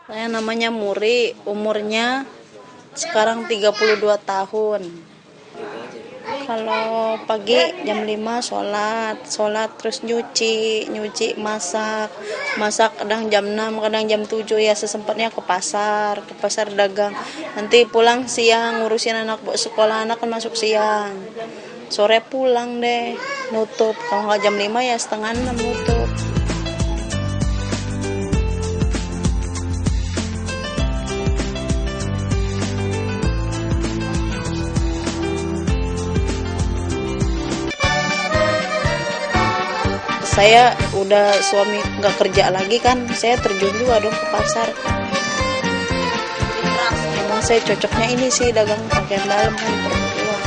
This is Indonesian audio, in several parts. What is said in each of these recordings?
Saya namanya Muri, umurnya sekarang 32 tahun. Kalau pagi jam 5 sholat terus nyuci, masak kadang jam 6, kadang jam 7 ya sesempatnya ke pasar dagang. Nanti pulang siang ngurusin anak sekolah, anak kan masuk siang. Sore pulang deh, nutup. Kalau nggak jam 5 ya setengah 6 nutup. Saya udah suami nggak kerja lagi kan, saya terjun juga dong ke pasar. Emang saya cocoknya ini sih dagang pakaian dalam kan perempuan.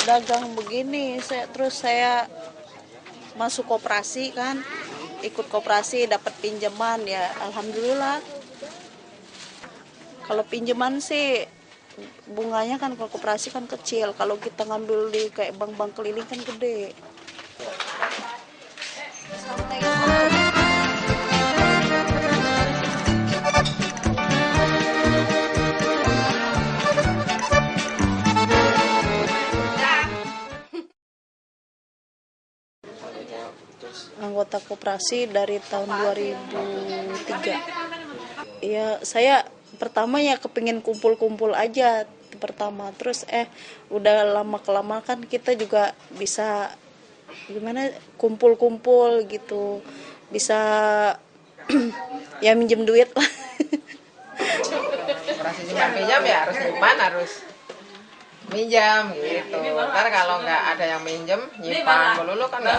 Dagang begini, saya masuk koperasi kan, ikut koperasi dapat pinjaman ya, alhamdulillah. Kalau pinjaman sih bunganya kan kalau koperasi kan kecil, kalau kita ngambil di kayak bank-bank keliling kan gede. Anggota koperasi dari tahun 2003. Ya saya pertama ya kepingin kumpul-kumpul aja pertama, terus udah lama kelamaan kan kita juga bisa gimana kumpul-kumpul gitu, bisa ya minjem duit lah. Operasi simpan pinjam ya harus nyimpan, harus minjam gitu. Ntar kalau nggak ada yang minjem, nyimpan melulu kan nggak.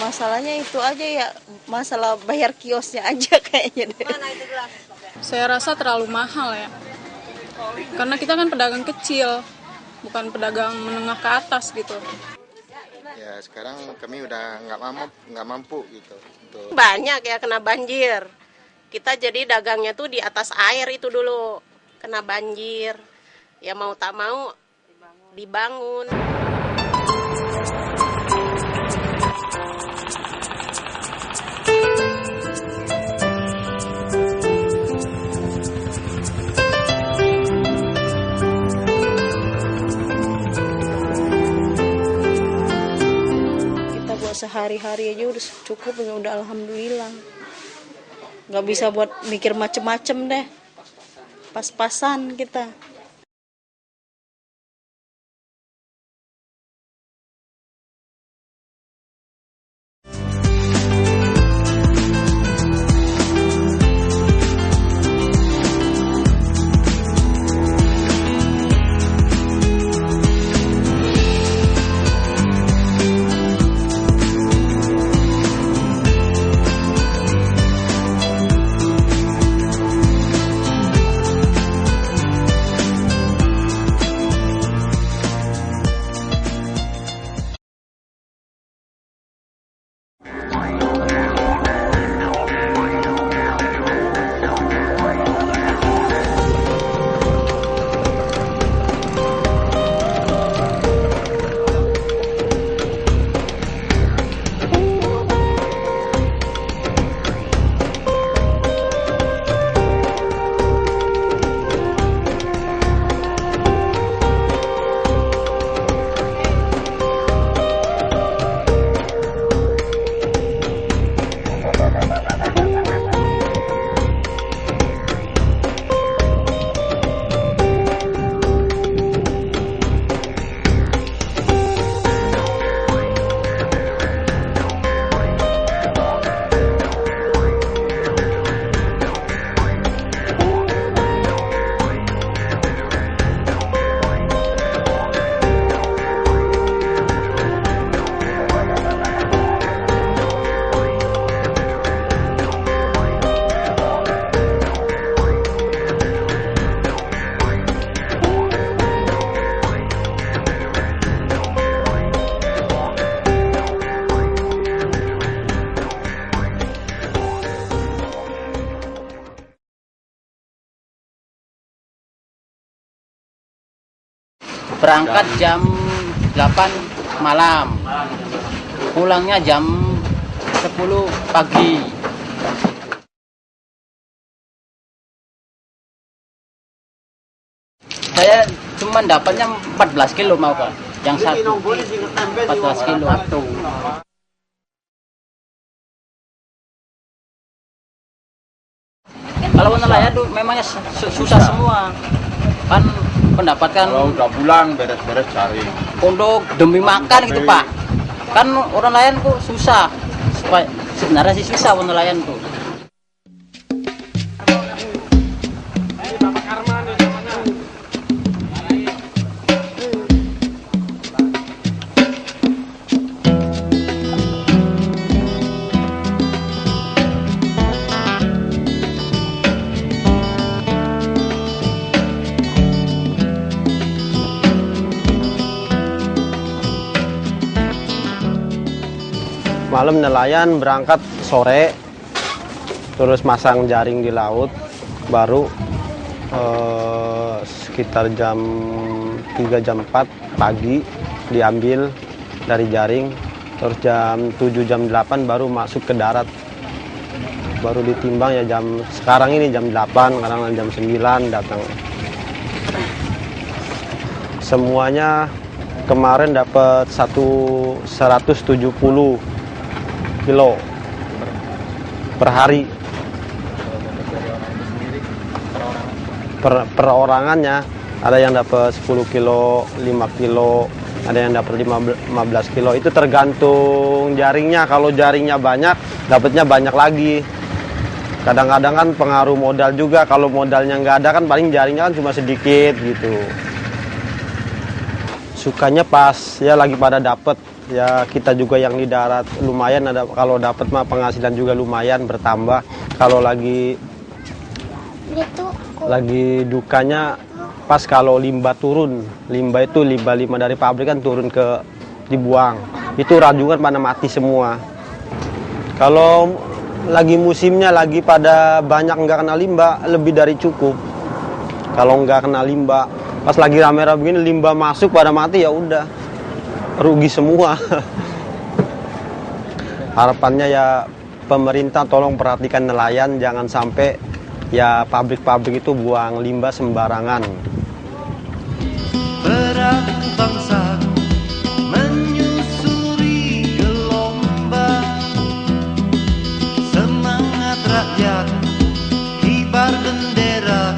Masalahnya itu aja ya, masalah bayar kiosnya aja kayaknya deh. Saya rasa terlalu mahal ya, karena kita kan pedagang kecil, bukan pedagang menengah ke atas gitu. Ya sekarang kami udah nggak mampu gitu. Banyak ya kena banjir. Kita jadi dagangnya tuh di atas air itu dulu, kena banjir. Ya mau tak mau dibangun. Sehari-hari aja udah cukup, ya udah alhamdulillah. Nggak bisa buat mikir macem-macem deh, pas-pasan kita. Berangkat jam 8 malam, pulangnya jam 10 pagi. Saya cuma dapatnya 14 kilo mau kan, yang satu 14 kilo. Kalau nelayan tuh memangnya susah semua, kan pendapatkan. Kalau udah pulang beres-beres cari. Untuk demi makan gitu Pak, kan orang nelayan kok susah. Sebenarnya sih susah orang nelayan tuh. Malam nelayan berangkat sore, terus masang jaring di laut, baru sekitar jam 3 jam 4 pagi diambil dari jaring, terus jam 7 jam 8 baru masuk ke darat, baru ditimbang ya sekarang ini jam 8, kadang jam 9 datang. Semuanya kemarin dapat 170 kilo per hari. Perorangannya ada yang dapat 10 kilo, 5 kilo, ada yang dapat 15 kilo. Itu tergantung jaringnya. Kalau jaringnya banyak, dapatnya banyak lagi. Kadang-kadang kan pengaruh modal juga. Kalau modalnya nggak ada kan paling jaringnya kan cuma sedikit gitu. Sukanya pas ya lagi pada dapat. Ya kita juga yang di darat lumayan ada, kalau dapat mah penghasilan juga lumayan bertambah. Kalau lagi dukanya pas kalau limbah turun. Limbah itu limbah dari pabrik kan turun dibuang. Itu rajungan pada mati semua. Kalau lagi musimnya lagi pada banyak nggak kena limbah, lebih dari cukup. Kalau nggak kena limbah, pas lagi rame-rame begini limbah masuk pada mati, ya udah rugi semua. Harapannya ya pemerintah tolong perhatikan nelayan, jangan sampai ya pabrik-pabrik itu buang limbah sembarangan. Berat bangsa menyusuri gelombang, semangat rakyat kibar bendera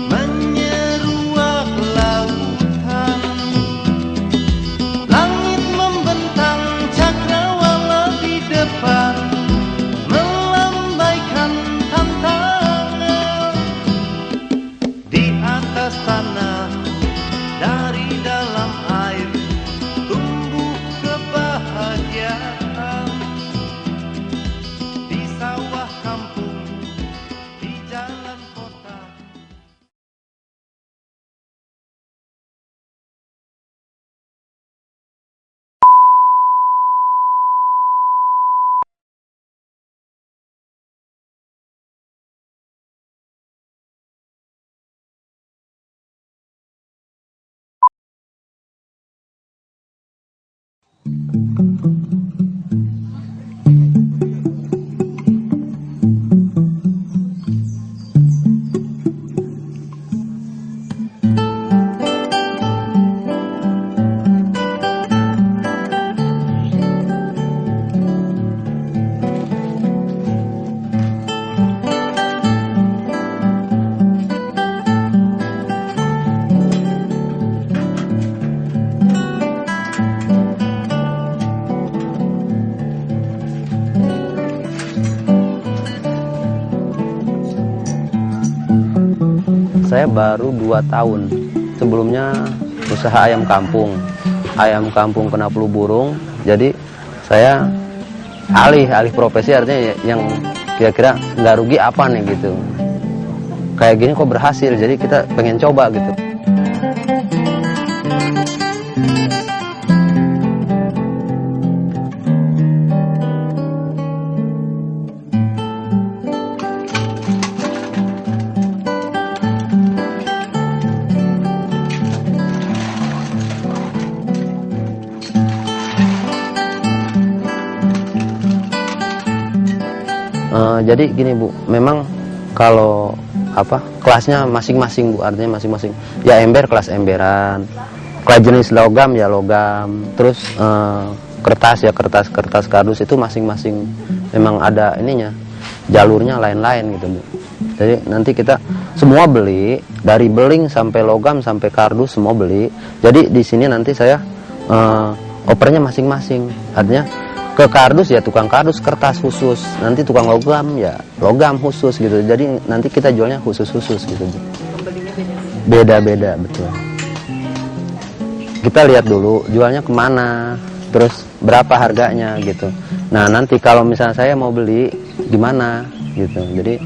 menyeruak lautan. Langit membentang cakrawala di depan, melambaikan tantangan. Di atas tanah, dari dalam air, tumbuh kebahagiaan. Di sawah kampung, di jalan kota. Saya baru 2 tahun. Sebelumnya usaha ayam kampung. Ayam kampung kena flu burung. Jadi saya alih profesi, artinya yang kira-kira nggak rugi apa nih gitu. Kayak gini kok berhasil, jadi kita pengen coba gitu. Jadi gini Bu, memang kalau kelasnya masing-masing Bu, artinya masing-masing. Ya ember kelas emberan, kelas jenis logam ya logam, terus kertas ya kertas kardus itu masing-masing memang ada ininya, jalurnya lain-lain gitu Bu. Jadi nanti kita semua beli, dari beling sampai logam sampai kardus semua beli. Jadi di sini nanti saya opernya masing-masing, artinya ke kardus ya tukang kardus kertas khusus, nanti tukang logam ya logam khusus gitu. Jadi nanti kita jualnya khusus-khusus gitu. Beda-beda betul. Kita lihat dulu jualnya kemana, terus berapa harganya gitu. Nah nanti kalau misalnya saya mau beli gimana gitu. Jadi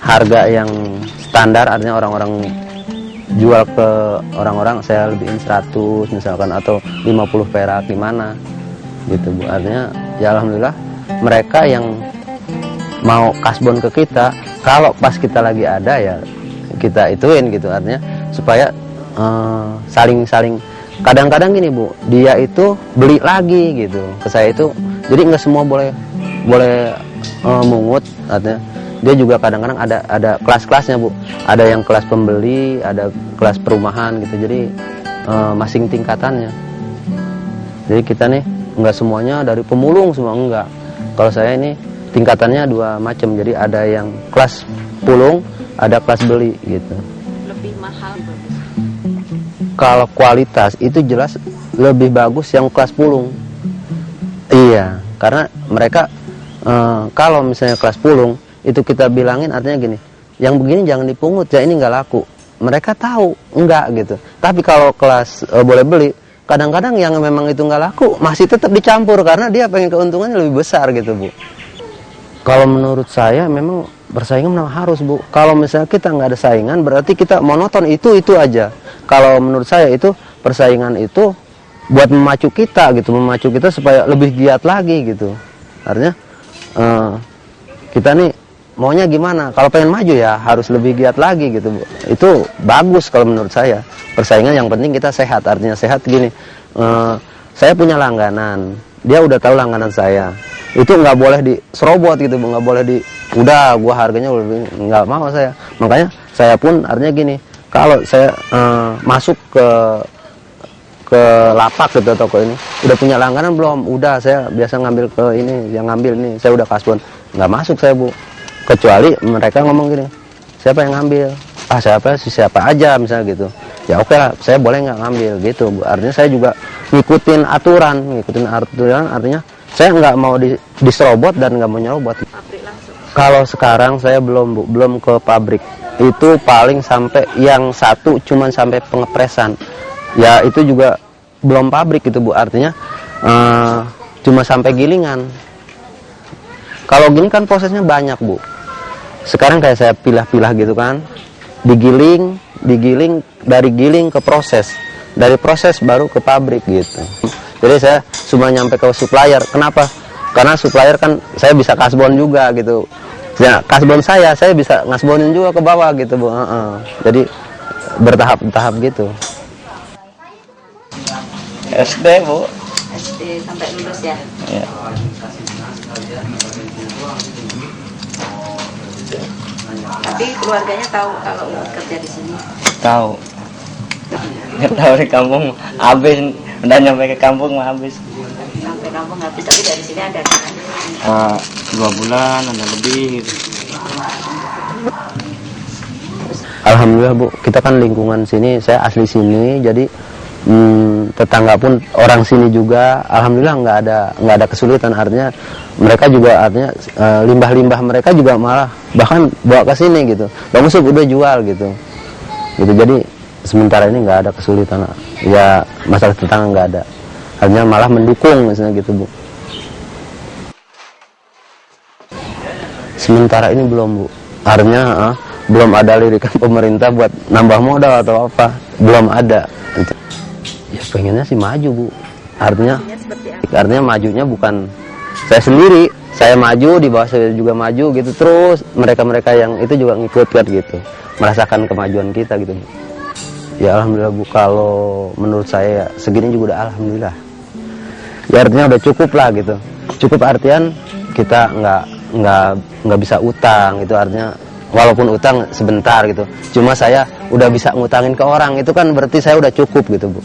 harga yang standar artinya orang-orang jual ke orang-orang saya lebihin 100 misalkan atau 50 perak gimana gitu Bu. Artinya ya alhamdulillah mereka yang mau kasbon ke kita, kalau pas kita lagi ada ya kita ituin gitu, artinya supaya saling kadang-kadang gini Bu, dia itu beli lagi gitu ke saya itu, jadi nggak semua boleh mungut, artinya dia juga kadang-kadang ada kelas-kelasnya Bu, ada yang kelas pembeli, ada kelas perumahan gitu, jadi masing tingkatannya. Jadi kita nih nggak semuanya dari pemulung semua, enggak. Kalau saya ini tingkatannya dua macam, jadi ada yang kelas pulung, ada kelas beli gitu. Lebih mahal. Kalau kualitas itu jelas lebih bagus yang kelas pulung. Iya, karena mereka kalau misalnya kelas pulung itu kita bilangin artinya gini, yang begini jangan dipungut ya, ini nggak laku. Mereka tahu enggak gitu. Tapi kalau kelas boleh beli, kadang-kadang yang memang itu nggak laku masih tetap dicampur karena dia pengen keuntungannya lebih besar gitu Bu. Kalau menurut saya memang persaingan memang harus Bu. Kalau misalnya kita nggak ada saingan berarti kita monoton itu aja. Kalau menurut saya itu persaingan itu buat memacu kita gitu, memacu kita supaya lebih giat lagi gitu. Artinya kita nih maunya gimana? Kalau pengen maju ya harus lebih giat lagi gitu Bu. Itu bagus kalau menurut saya. Persaingan yang penting kita sehat, artinya sehat gini. Saya punya langganan, dia udah tahu langganan saya. Itu nggak boleh diserobot gitu Bu, nggak boleh udah gua harganya lebih, nggak mau saya. Makanya saya pun artinya gini, kalau saya masuk ke lapak gitu toko ini, udah punya langganan belum? Udah, saya biasa ngambil ke ini, yang ngambil ini, saya udah kasbon. Nggak masuk saya Bu. Kecuali mereka ngomong gini, siapa yang ngambil? Siapa aja misalnya gitu. Ya oke lah, saya boleh nggak ngambil gitu Bu. Artinya saya juga ngikutin aturan artinya saya nggak mau diserobot dan nggak mau nyerobot. Kalau sekarang saya belum ke pabrik. Itu paling sampai yang satu cuman sampai pengepresan. Ya itu juga belum pabrik gitu Bu. Artinya cuma sampai gilingan. Kalau gini kan prosesnya banyak Bu. Sekarang kayak saya pilah-pilah gitu kan, digiling, dari giling ke proses, dari proses baru ke pabrik gitu. Jadi saya cuma nyampe ke supplier. Kenapa? Karena supplier kan saya bisa kasbon juga gitu. Ya kasbon saya bisa ngasbonin juga ke bawah gitu Bu. Jadi bertahap-tahap gitu. SD Bu. SD sampai lulus ya. Ya. Tapi keluarganya tahu kalau kerja di sini. Tahu. Nggak tahu di kampung habis, udah nyampe ke kampung mah habis. Sampai kampung habis, tapi dari sini ada kan? 2 bulan ada lebih gitu. Alhamdulillah Bu, kita kan lingkungan sini, saya asli sini, jadi tetangga pun orang sini juga, alhamdulillah nggak ada kesulitan. Artinya mereka juga artinya limbah-limbah mereka juga malah bahkan bawa ke sini gitu. Bang Usop udah jual gitu. Jadi sementara ini nggak ada kesulitan. Ya masalah tetangga nggak ada. Artinya malah mendukung misalnya gitu Bu. Sementara ini belum Bu. Artinya belum ada lirikan pemerintah buat nambah modal atau apa, belum ada. Ya pengennya sih maju Bu. Artinya majunya bukan saya sendiri, saya maju, di bawah saya juga maju gitu, terus mereka-mereka yang itu juga ngikut gitu, merasakan kemajuan kita gitu Bu. Ya alhamdulillah Bu, kalau menurut saya ya, segini juga udah alhamdulillah. Ya artinya udah cukup lah gitu. Cukup artian kita nggak bisa utang, itu artinya walaupun utang sebentar gitu. Cuma saya udah bisa ngutangin ke orang, itu kan berarti saya udah cukup gitu Bu.